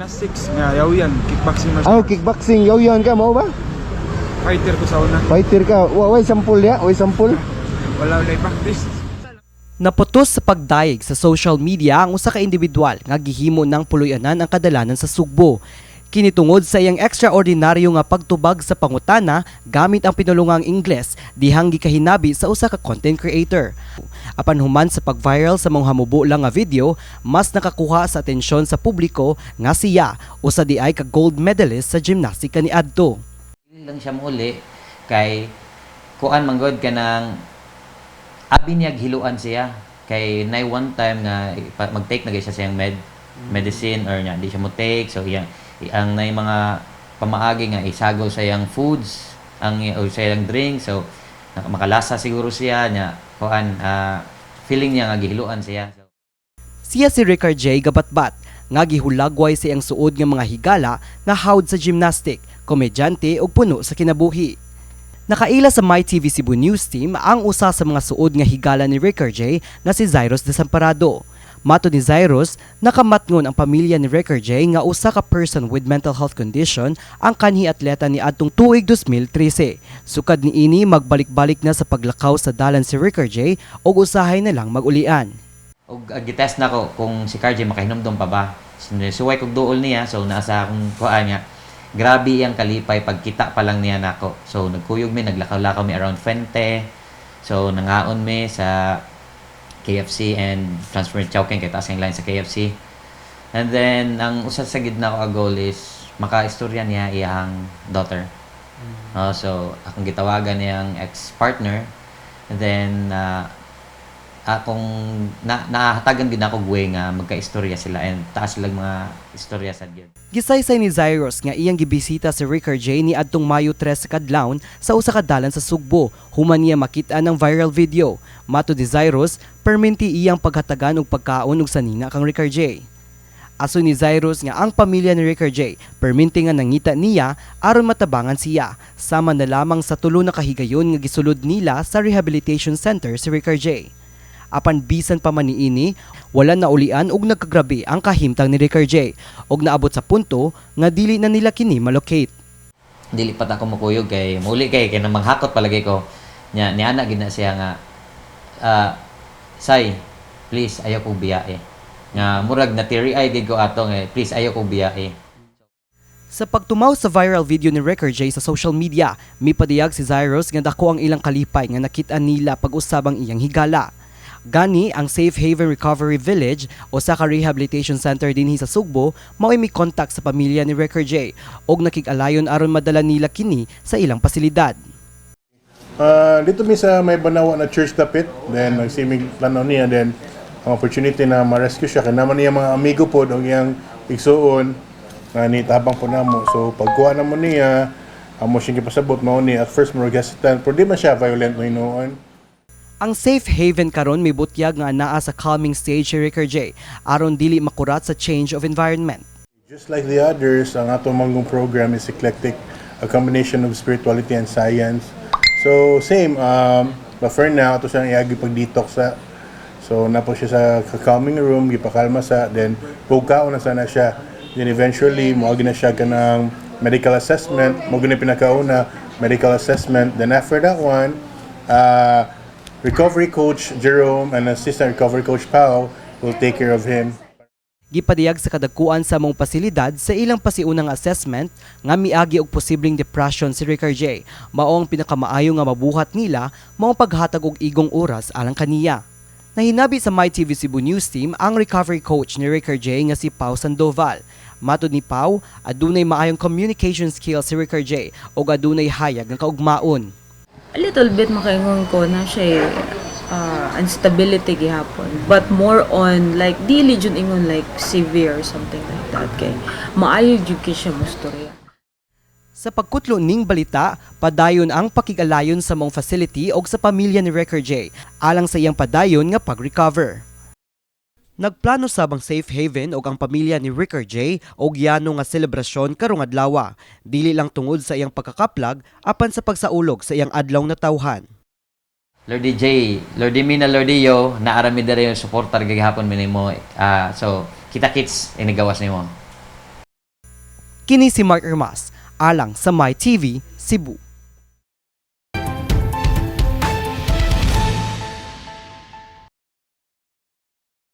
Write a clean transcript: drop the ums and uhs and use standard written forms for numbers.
Gymnastics nga yaw yan, kickboxing mas. Kickboxing, yaw yan ka, mo ba? Fighter ko sa una. Fighter ka, way sampul ya, way sampul. Wala na practice. Naputos sa pagdayeg sa social media ang usa ka individual nga gihimo ng puloy-anan ang kadalanan sa Sugbo. Kinitungod sa iyang ekstraordinaryo nga pagtubag sa pangutana gamit ang pinulungang Ingles dihang gikahinabi sa usa ka content creator. Apan human sa pag-viral sa mga hamubo lang nga video, mas nakakuha sa atensyon sa publiko nga siya usa di ay ka gold medalist sa gymnastika ni adto. Lang siya muli kay kuan manggod ka ng abi niya hiluan siya kay nay one time nga mag-take na siya siyang medicine or nya di siya mo take so ang nay mga pamaagi nga isagol sa yang foods ang o sa yang drink so makalasa siguro siya nya kuan feeling niya nga gihiluan siya. Siya si Ricard J. Gabatbat nga gihulagway sa iyang suod nga mga higala nga hawd sa gymnastic, komedyante ug puno sa kinabuhi. Nakaila sa MyTV Cebu News Team ang usa sa mga suod nga higala ni Ricard J nga si Zairos Desamparado. Mato ni Zairos, nakamatngon ang pamilya ni Ricard J nga usa ka person with mental health condition ang kanhi atleta ni adtong tuig 2013. Sukad ni ini magbalik-balik na sa paglakaw sa dalan si Ricard J ug usahay na lang magulian. Og gitest na ko kung si Carjay makahinumdum pa ba. Suway kog duol niya so nasa akong kuan niya. Grabe ang kalipay pagkita pa lang niya nako. So nagkuyog mi naglakaw-lakaw mi around Fuente. So nangaon mi sa KFC and transfer Chowking kay taas ang line sa KFC. And then ang usa sa gidna ko a goal is makaistorya niya iyang daughter. So akong gitawagan niyang ex-partner. And then akong nahatagan gid ako guwe nga magkaistorya sila and taas lang mga istorya sad gyud. Gisaysay ni Zairos nga iyang gibisita si Ricard J ni adtong Mayo 3 kadlawon sa usa ka dalan sa Sugbo, human niya makita ng viral video. Mato ni Zairos, perminti iyang paghatagan og pagkaon ug sanina kang Ricard J. Aso ni Zairos nga ang pamilya ni Ricard J, perminti nga nangita niya aron matabangan siya, sama na lamang sa tulo na kahigayon nga gisulod nila sa rehabilitation center si Ricard J. Apan bisan pa man niini, wala na ulian ug nagkagrabe ang kahimtang ni Ricard J ug naabot sa punto nga dili na nila kini malocate. Dili pa ta ko makuyog kay muli kay nang manghakot palagi ko. Nya ni ana gid na siya nga say please ayaw kong biyahe. Nga murag na teary-eye gid ko atong please ayaw kong biyahe. Sa pagtumaw sa viral video ni Ricard J sa social media, mipadiyag si Zairos nga dako ang ilang kalipay nga nakit-an nila pag-usabang iyang higala. Gani ang Safe Haven Recovery Village o sa rehabilitation center dinhi sa Sugbo mao'y may contact sa pamilya ni Ricard J og nakig-alayon aron madala nila kini sa ilang pasilidad. Dito mi sa may banawa na church dapit, then nagsimig plano niya, then ang opportunity na ma-rescue siya kay naman niya mga amigo po og iyang igsuon nga ni tabang po namo. So pagkuha namo niya amo siya gipasabot mao ni at first mo hesitant pero di man siya violent no hinoon. Ang Safe Haven karon may butyag nga naa sa calming stage si Ricard J aron dili makurat sa change of environment. Just like the others, ang atong manggong program is eclectic, a combination of spirituality and science. So same, but for now, ito siyang iagi pag-detox sa. So napo siya sa calming room, gipakalma sa, then pugkaon na sana siya. Then eventually, moagi na siya ka ng medical assessment, mo gina pinakauna, medical assessment. Then after that one, recovery coach Jerome and assistant recovery coach Pao will take care of him. Gipadiyag sa kadagkuan sa mong pasilidad sa ilang pasiunang assessment nga miagi og posibleng depression si Ricard J. Mao ang pinakamaayo nga mabuhat nila mao paghatag og igong oras alang kaniya. Nahinabi sa MyTV Cebu News Team ang recovery coach ni Ricard J nga si Pao Sandoval. Matod ni Pao, adunay maayong communication skills si Ricard J ug adunay hayag nga kaugmaon. A little bit makaingon ko na siya instability gihapon, but more on like dili jud ingon like severe or something like that kay maayo jud kay siya mustorya. Sa pagkutlo ning balita, padayon ang pakigalayon sa mong facility og sa pamilya ni Ricard J alang sa iyang padayon nga pag-recover. Nagplano sabang Safe Haven og ang pamilya ni Ricard J og yano nga selebrasyon karong adlaw. Dili lang tungod sa iyang pagkakaplag apan sa pagsaulog sa iyang adlaw na tawhan. Lordy J, Lordy Mina, Lordy Yo, naarami dere yung supporter gagahapon minimo. So kita kits inigawas nimo. Kini si Mark Irmas, alang sa My TV, Cebu.